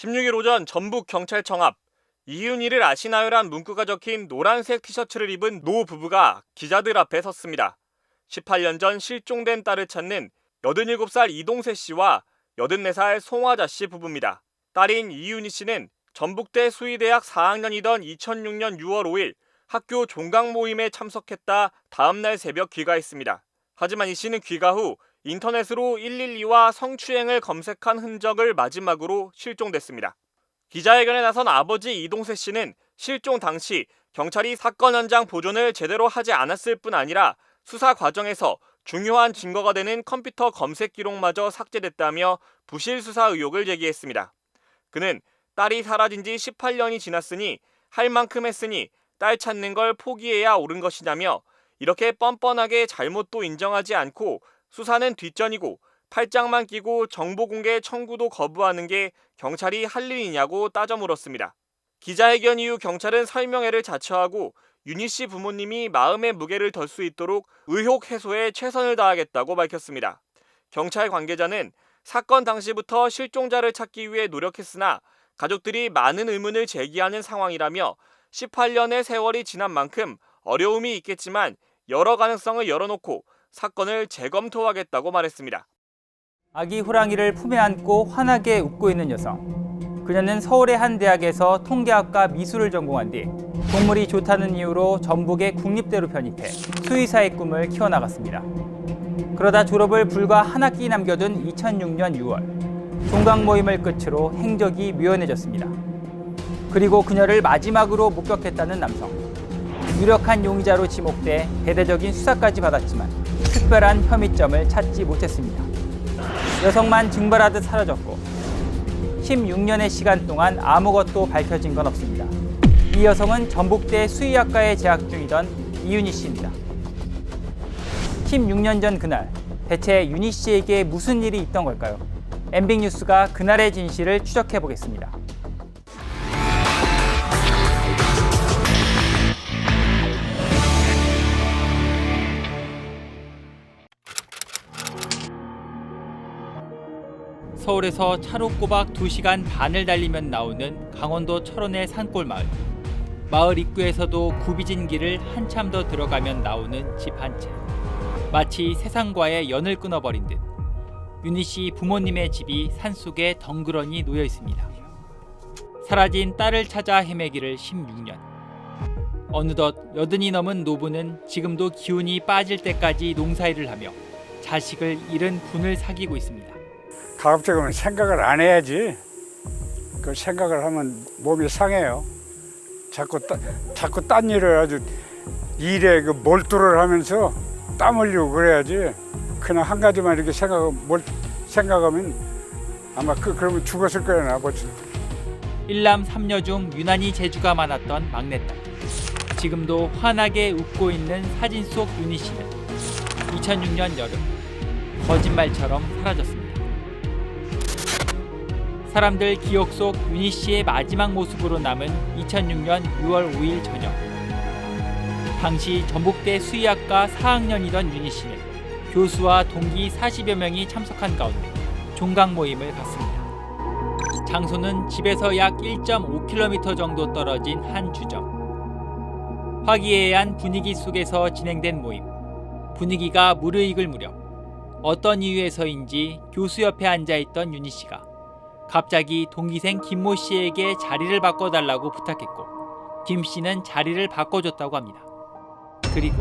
16일 오전 전북경찰청 앞 이윤희를 아시나요란 문구가 적힌 노란색 티셔츠를 입은 노 부부가 기자들 앞에 섰습니다. 18년 전 실종된 딸을 찾는 87살 이동세 씨와 84살 송화자 씨 부부입니다. 딸인 이윤희 씨는 전북대 수의대학 4학년이던 2006년 6월 5일 학교 종강 모임에 참석했다 다음날 새벽 귀가했습니다. 하지만 이 씨는 귀가 후 인터넷으로 112와 성추행을 검색한 흔적을 마지막으로 실종됐습니다. 기자회견에 나선 아버지 이동세 씨는 실종 당시 경찰이 사건 현장 보존을 제대로 하지 않았을 뿐 아니라 수사 과정에서 중요한 증거가 되는 컴퓨터 검색 기록마저 삭제됐다며 부실 수사 의혹을 제기했습니다. 그는 딸이 사라진 지 18년이 지났으니 할 만큼 했으니 딸 찾는 걸 포기해야 옳은 것이냐며 이렇게 뻔뻔하게 잘못도 인정하지 않고 수사는 뒷전이고 팔짱만 끼고 정보 공개 청구도 거부하는 게 경찰이 할 일이냐고 따져 물었습니다. 기자회견 이후 경찰은 설명회를 자처하고 윤희 씨 부모님이 마음의 무게를 덜 수 있도록 의혹 해소에 최선을 다하겠다고 밝혔습니다. 경찰 관계자는 사건 당시부터 실종자를 찾기 위해 노력했으나 가족들이 많은 의문을 제기하는 상황이라며 18년의 세월이 지난 만큼 어려움이 있겠지만 여러 가능성을 열어놓고 사건을 재검토하겠다고 말했습니다. 아기 호랑이를 품에 안고 환하게 웃고 있는 여성. 그녀는 서울의 한 대학에서 통계학과 미술을 전공한 뒤 동물이 좋다는 이유로 전북의 국립대로 편입해 수의사의 꿈을 키워나갔습니다. 그러다 졸업을 불과 한 학기 남겨둔 2006년 6월 종강 모임을 끝으로 행적이 묘연해졌습니다. 그리고 그녀를 마지막으로 목격했다는 남성. 유력한 용의자로 지목돼 대대적인 수사까지 받았지만 특별한 혐의점을 찾지 못했습니다. 여성만 증발하듯 사라졌고 16년의 시간 동안 아무것도 밝혀진 건 없습니다. 이 여성은 전북대 수의학과에 재학 중이던 이윤희 씨입니다. 16년 전 그날 대체 윤희 씨에게 무슨 일이 있던 걸까요? MBC 뉴스가 그날의 진실을 추적해 보겠습니다. 서울에서 차로 꼬박 2시간 반을 달리면 나오는 강원도 철원의 산골 마을. 마을 입구에서도 굽이진 길을 한참 더 들어가면 나오는 집 한 채. 마치 세상과의 연을 끊어버린 듯 윤희 씨 부모님의 집이 산속에 덩그러니 놓여 있습니다. 사라진 딸을 찾아 헤매기를 16년. 어느덧 80이 넘은 노부는 지금도 기운이 빠질 때까지 농사일을 하며 자식을 잃은 분을 사귀고 있습니다. 가급적이면 생각을 안 해야지. 그 생각을 하면 몸이 상해요. 자꾸 딴 일을 아주 일에 그 몰두를 하면서 땀 흘리고 그래야지. 그냥 한 가지만 이렇게 생각하면 아마 그러면 죽었을 거야 아버지. 일남 3녀 중 유난히 재주가 많았던 막내딸. 지금도 환하게 웃고 있는 사진 속 윤희 씨는 2006년 여름 거짓말처럼 사라졌습니다. 사람들 기억 속 윤희 씨의 마지막 모습으로 남은 2006년 6월 5일 저녁. 당시 전북대 수의학과 4학년이던 윤희 씨는 교수와 동기 40여 명이 참석한 가운데 종강 모임을 갔습니다. 장소는 집에서 약 1.5km 정도 떨어진 한 주점. 화기애애한 분위기 속에서 진행된 모임. 분위기가 무르익을 무렵 어떤 이유에서인지 교수 옆에 앉아있던 윤희 씨가 갑자기 동기생 김모 씨에게 자리를 바꿔달라고 부탁했고 김 씨는 자리를 바꿔줬다고 합니다. 그리고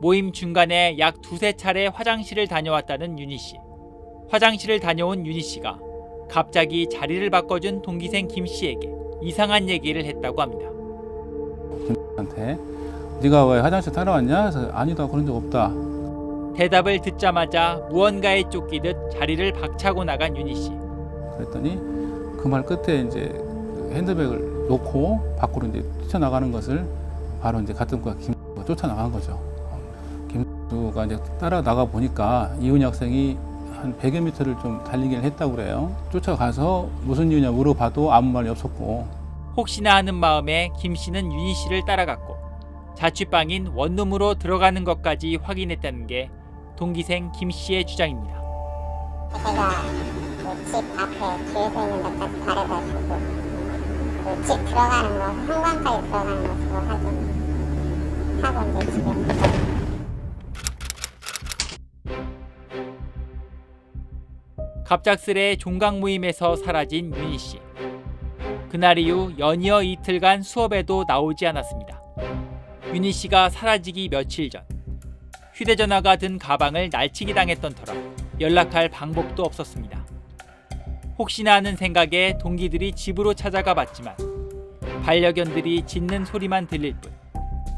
모임 중간에 약 2~3차례 화장실을 다녀왔다는 윤희 씨. 화장실을 다녀온 윤희 씨가 갑자기 자리를 바꿔준 동기생 김 씨에게 이상한 얘기를 했다고 합니다. 한테 네가 왜 화장실 따라왔냐? 그래서 아니다 그런 적 없다. 대답을 듣자마자 무언가에 쫓기듯 자리를 박차고 나간 윤희 씨. 그랬더니 그 말 끝에 이제 핸드백을 놓고 밖으로 이제 뛰쳐나가는 것을 바로 이제 같은 과 김수가 쫓아나간 거죠. 김수가 이제 따라 나가 보니까 이윤희 학생이 한 100여 미터를 좀 달리기를 했다고 그래요. 쫓아가서 무슨 이유냐 물어봐도 아무 말이 없었고. 혹시나 하는 마음에 김 씨는 윤희 씨를 따라갔고 자취방인 원룸으로 들어가는 것까지 확인했다는 게 동기생 김 씨의 주장입니다. 제가 집 앞에 뒤에서 있는 것까지 바래다 주고 그 집 들어가는 거 현관까지 들어가는 거 하고 이제 집에 갑작스레 종강 모임에서 사라진 윤희 씨. 그날 이후 연이어 이틀간 수업에도 나오지 않았습니다. 윤희 씨가 사라지기 며칠 전 휴대전화가 든 가방을 날치기 당했던 터라 연락할 방법도 없었습니다. 혹시나 하는 생각에 동기들이 집으로 찾아가 봤지만 반려견들이 짖는 소리만 들릴 뿐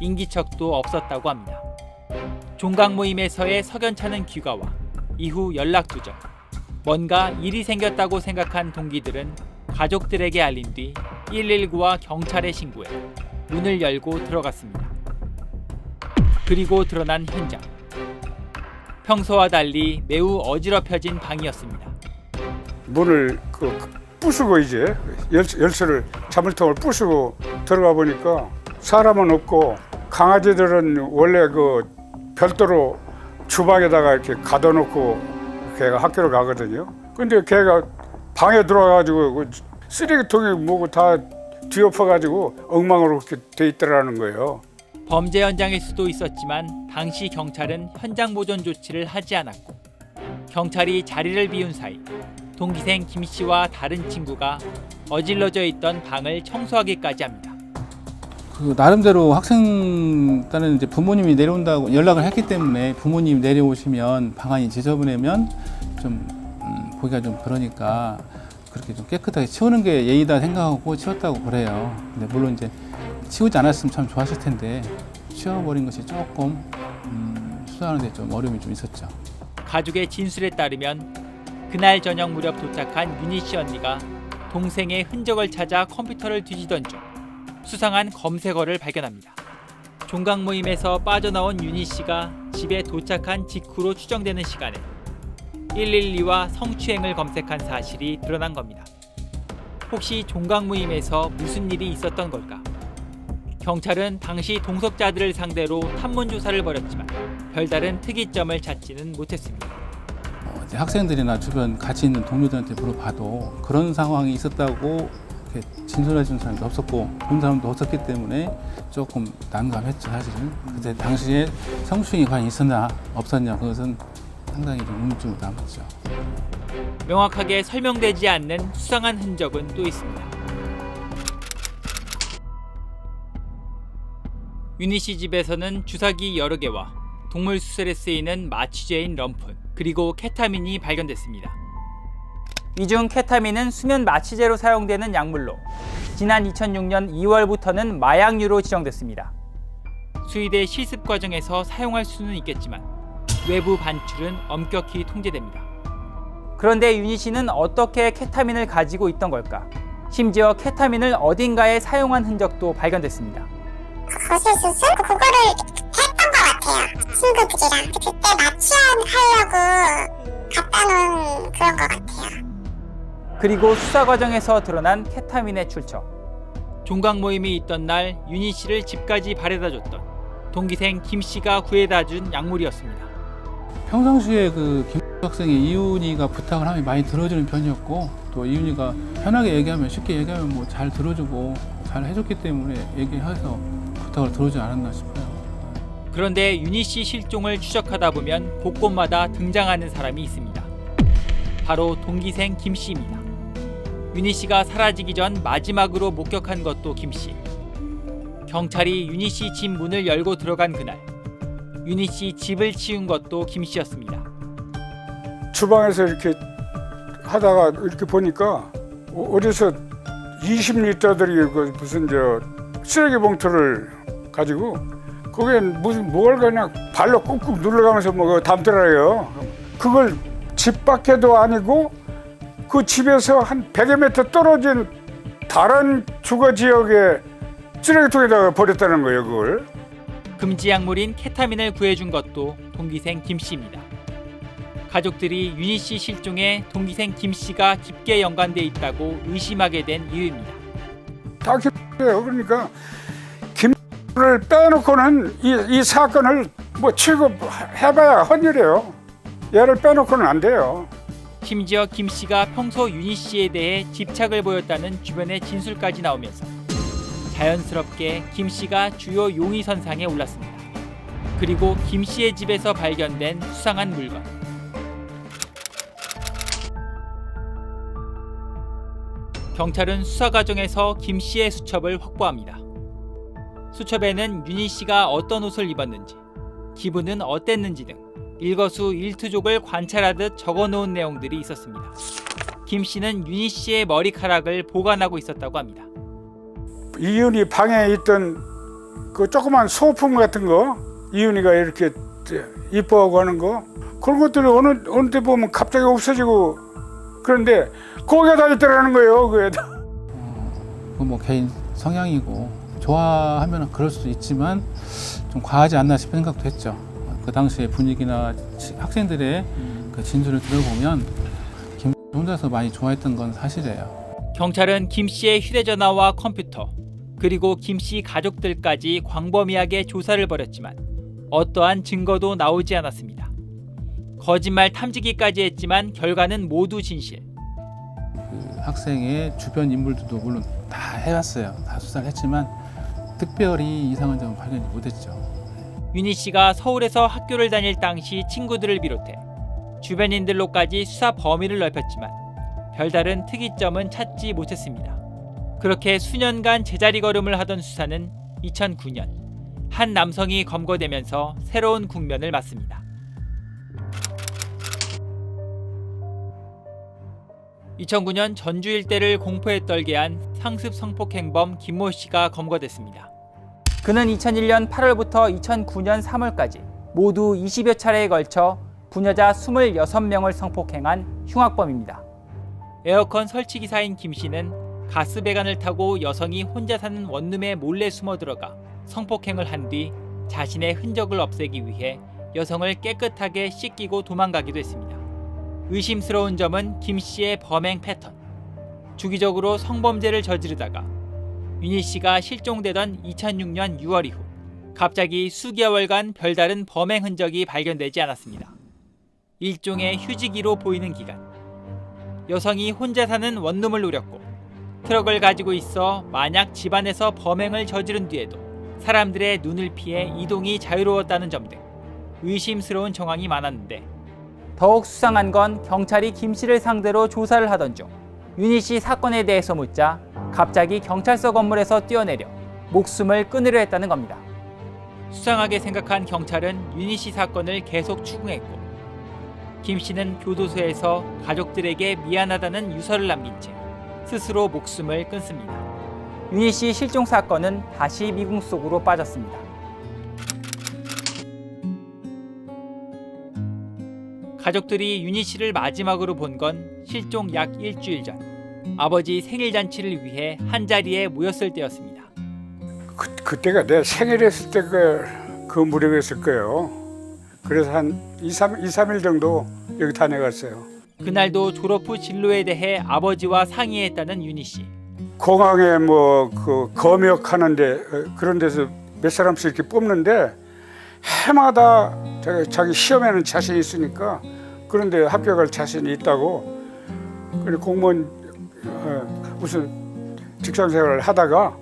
인기척도 없었다고 합니다. 종강 모임에서의 석연찮은 귀가와 이후 연락 두절, 뭔가 일이 생겼다고 생각한 동기들은 가족들에게 알린 뒤 119와 경찰에 신고해 문을 열고 들어갔습니다. 그리고 드러난 현장. 평소와 달리 매우 어지럽혀진 방이었습니다. 문을 부수고 이제 열쇠를 자물통을 부수고 들어가 보니까 사람은 없고 강아지들은 원래 별도로 주방에다가 이렇게 가둬놓고 걔가 학교를 가거든요. 근데 걔가 방에 들어와가지고 쓰레기통이 뭐고 다 뒤엎어가지고 엉망으로 이렇게 돼 있더라는 거예요. 범죄 현장일 수도 있었지만 당시 경찰은 현장 보존 조치를 하지 않았고 경찰이 자리를 비운 사이 동기생 김 씨와 다른 친구가 어질러져 있던 방을 청소하기까지 합니다. 그 나름대로 학생 딸은 이제 부모님이 내려온다고 연락을 했기 때문에 부모님 내려오시면 방안이 지저분하면 좀 보기가 좀 그러니까 그렇게 좀 깨끗하게 치우는 게 예의다 생각하고 치웠다고 그래요. 근데 물론 이제 치우지 않았으면 참 좋았을 텐데 치워버린 것이 조금 수사하는데 좀 어려움이 좀 있었죠. 가족의 진술에 따르면 그날 저녁 무렵 도착한 윤희 씨 언니가 동생의 흔적을 찾아 컴퓨터를 뒤지던 중 수상한 검색어를 발견합니다. 종강 모임에서 빠져나온 윤희 씨가 집에 도착한 직후로 추정되는 시간에 112와 성추행을 검색한 사실이 드러난 겁니다. 혹시 종강 모임에서 무슨 일이 있었던 걸까? 경찰은 당시 동석자들을 상대로 탐문 조사를 벌였지만 별다른 특이점을 찾지는 못했습니다. 이제 학생들이나 주변 같이 있는 동료들한테 물어봐도 그런 상황이 있었다고 이렇게 진술해 준 사람도 없었고 본 사람도 없었기 때문에 조금 난감했죠 사실은. 그때 당시에 성추행이 과연 있었나 없었냐 그것은 상당히 좀 의문점으로 남았죠. 명확하게 설명되지 않는 수상한 흔적은 또 있습니다. 윤희 씨 집에서는 주사기 여러 개와 동물 수술에 쓰이는 마취제인 럼프 그리고 케타민이 발견됐습니다. 이 중 케타민은 수면 마취제로 사용되는 약물로 지난 2006년 2월부터는 마약류로 지정됐습니다. 수의대 실습 과정에서 사용할 수는 있겠지만 외부 반출은 엄격히 통제됩니다. 그런데 윤희 씨는 어떻게 케타민을 가지고 있던 걸까? 심지어 케타민을 어딘가에 사용한 흔적도 발견됐습니다. 거실 수술? 그거를 했던 것 같아요. 친구들이랑 그때 마취하려고 갖다 놓은 그런 것 같아요. 그리고 수사 과정에서 드러난 케타민의 출처. 종강 모임이 있던 날 윤희 씨를 집까지 바래다줬던 동기생 김 씨가 구해다준 약물이었습니다. 평상시에 김 학생이 이윤이가 부탁을 하면 많이 들어주는 편이었고 또 이윤이가 편하게 얘기하면 쉽게 얘기하면 뭐 잘 들어주고 잘 해줬기 때문에 얘기해서 부탁을 들어주지 않았나 싶어요. 그런데 윤희 씨 실종을 추적하다 보면 곳곳마다 등장하는 사람이 있습니다. 바로 동기생 김 씨입니다. 윤희 씨가 사라지기 전 마지막으로 목격한 것도 김 씨. 경찰이 윤희 씨 집 문을 열고 들어간 그날 윤희 씨 집을 치운 것도 김 씨였습니다. 주방에서 이렇게 하다가 이렇게 보니까 어디서 20리터들이 무슨 쓰레기 봉투를 가지고 거기에 무슨 뭘 그냥 발로 꾹꾹 눌러가면서 담더라고요. 그걸 집 밖에도 아니고 그 집에서 한 100여 미터 떨어진 다른 주거 지역에 쓰레기통에다가 버렸다는 거예요, 그걸. 금지 약물인 케타민을 구해준 것도 동기생 김 씨입니다. 가족들이 윤희 씨 실종에 동기생 김 씨가 깊게 연관돼 있다고 의심하게 된 이유입니다. 다 김이에요. 그러니까 김을 빼놓고는 이 사건을 취급해봐야 헛일이에요. 얘를 빼놓고는 안 돼요. 심지어 김 씨가 평소 윤희 씨에 대해 집착을 보였다는 주변의 진술까지 나오면서 자연스럽게 김 씨가 주요 용의 선상에 올랐습니다. 그리고 김 씨의 집에서 발견된 수상한 물건. 경찰은 수사 과정에서 김 씨의 수첩을 확보합니다. 수첩에는 윤희 씨가 어떤 옷을 입었는지, 기분은 어땠는지 등 일거수일투족을 관찰하듯 적어놓은 내용들이 있었습니다. 김 씨는 윤희 씨의 머리카락을 보관하고 있었다고 합니다. 이윤이 방에 있던 그 조그만 소품 같은 거, 이윤이가 이렇게 이뻐하고 하는 거, 그런 것들이 어느 때 보면 갑자기 없어지고, 그런데 거기에 다 있더라는 거예요. 그에다. 뭐 개인 성향이고 좋아하면 그럴 수도 있지만 좀 과하지 않나 싶은 생각도 했죠. 그 당시의 분위기나 학생들의 그 진술을 들어보면 김 혼자서 많이 좋아했던 건 사실이에요. 경찰은 김 씨의 휴대전화와 컴퓨터, 그리고 김 씨 가족들까지 광범위하게 조사를 벌였지만 어떠한 증거도 나오지 않았습니다. 거짓말 탐지기까지 했지만 결과는 모두 진실. 그 학생의 주변 인물들도 물론 다 해왔어요. 다 수사를 했지만 특별히 이상한 점은 발견이 못했죠. 윤희 씨가 서울에서 학교를 다닐 당시 친구들을 비롯해 주변인들로까지 수사 범위를 넓혔지만 별다른 특이점은 찾지 못했습니다. 그렇게 수년간 제자리 걸음을 하던 수사는 2009년 한 남성이 검거되면서 새로운 국면을 맞습니다. 2009년 전주 일대를 공포에 떨게 한 상습 성폭행범 김모 씨가 검거됐습니다. 그는 2001년 8월부터 2009년 3월까지 모두 20여 차례에 걸쳐 부녀자 26명을 성폭행한 흉악범입니다. 에어컨 설치 기사인 김 씨는 가스 배관을 타고 여성이 혼자 사는 원룸에 몰래 숨어 들어가 성폭행을 한 뒤 자신의 흔적을 없애기 위해 여성을 깨끗하게 씻기고 도망가기도 했습니다. 의심스러운 점은 김 씨의 범행 패턴. 주기적으로 성범죄를 저지르다가 윤희 씨가 실종되던 2006년 6월 이후 갑자기 수개월간 별다른 범행 흔적이 발견되지 않았습니다. 일종의 휴지기로 보이는 기간. 여성이 혼자 사는 원룸을 노렸고 트럭을 가지고 있어 만약 집안에서 범행을 저지른 뒤에도 사람들의 눈을 피해 이동이 자유로웠다는 점 등 의심스러운 정황이 많았는데 더욱 수상한 건 경찰이 김 씨를 상대로 조사를 하던 중 윤희 씨 사건에 대해서 묻자 갑자기 경찰서 건물에서 뛰어내려 목숨을 끊으려 했다는 겁니다. 수상하게 생각한 경찰은 윤희 씨 사건을 계속 추궁했고 김 씨는 교도소에서 가족들에게 미안하다는 유서를 남긴 채 스스로 목숨을 끊습니다. 윤희 씨 실종 사건은 다시 미궁 속으로 빠졌습니다. 가족들이 윤희 씨를 마지막으로 본 건 실종 약 일주일 전 아버지 생일 잔치를 위해 한자리에 모였을 때였습니다. 그때가 내 생일했을 때 그 무렵이었을 거예요. 그래서 한 2, 3일 정도 여기 다녀갔어요. 그날도 졸업 후 진로에 대해 아버지와 상의했다는 윤희 씨. 공항에 뭐 그 검역하는데 그런 데서 몇 사람씩 이렇게 뽑는데 해마다 자기 시험에는 자신이 있으니까 그런데 합격할 자신이 있다고. 그리고 공무원 무슨 직장 생활을 하다가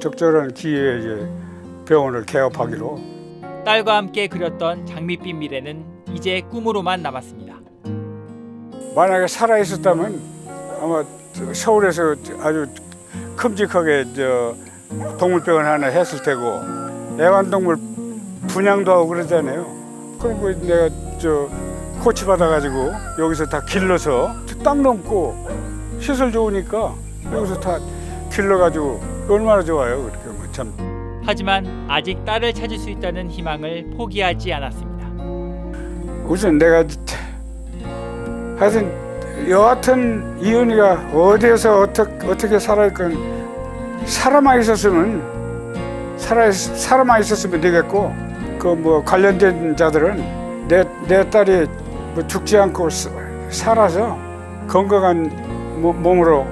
적절한 기회에 이제 병원을 개업하기로. 딸과 함께 그렸던 장밋빛 미래는 이제 꿈으로만 남았습니다. 만약에 살아 있었다면 아마 서울에서 아주 큼직하게 동물병원 하나 했을 테고 애완동물 분양도 하고 그러잖아요. 그리고 내가 코치 받아가지고 여기서 다 길러서 땅 넘고 시설 좋으니까 여기서 다 길러가지고 얼마나 좋아요. 그렇게 뭐 참. 하지만 아직 딸을 찾을 수 있다는 희망을 포기하지 않았습니다. 우선 내가 하여튼 여하튼 이은이가 어디에서 어떻게 살아있건 살아만 있었으면 되겠고 그 뭐 관련된 자들은 내 딸이 뭐 죽지 않고 살아서 건강한 몸으로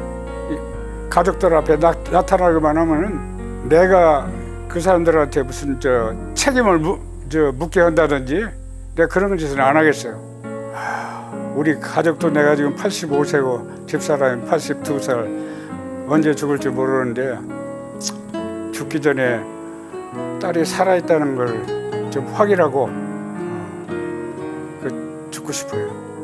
가족들 앞에 나타나기만 하면은 내가 그 사람들한테 무슨 책임을 묻게 한다든지 내가 그런 짓은 안 하겠어요. 우리 가족도 내가 지금 85세고 집사람이 82살. 언제 죽을지 모르는데 죽기 전에 딸이 살아있다는 걸 좀 확인하고 죽고 싶어요.